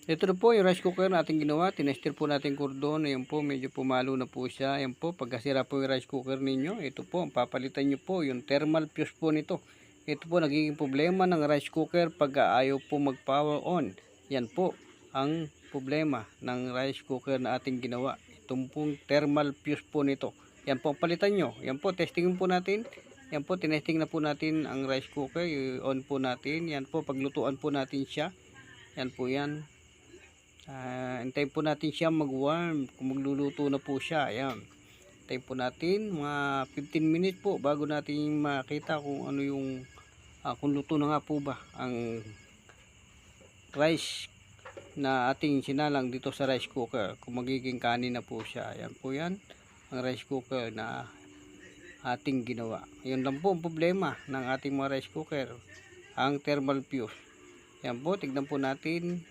Ito na po yung rice cooker na ating ginawa. Tinester po natin kordon. Ayan po, medyo pumalo na po siya. Ayan po, pagkasira po yung rice cooker ninyo, ito po, papalitan nyo po yung thermal fuse po nito. Ito po, nagiging problema ng rice cooker pag ayaw po mag-power on. Yan po ang problema ng rice cooker na ating ginawa. Itong pong thermal fuse po nito. Yan po, palitan nyo. Yan po, testingin po natin. Yan po, tinesting na po natin ang rice cooker. I-on po natin. Yan po, paglutuan po natin siya. Yan po yan. Antayin po natin siya mag-warm kung magluluto na po siya. Ayan, antayin po natin mga 15 minutes po bago natin makita kung ano yung kung luto na nga po ba ang rice na ating sinalang dito sa rice cooker, kung magiging kanin na po siya. Ayan po yan ang rice cooker na ating ginawa. Yun lang po ang problema ng ating mga rice cooker, ang thermal fuse. Ayan po, tignan po natin.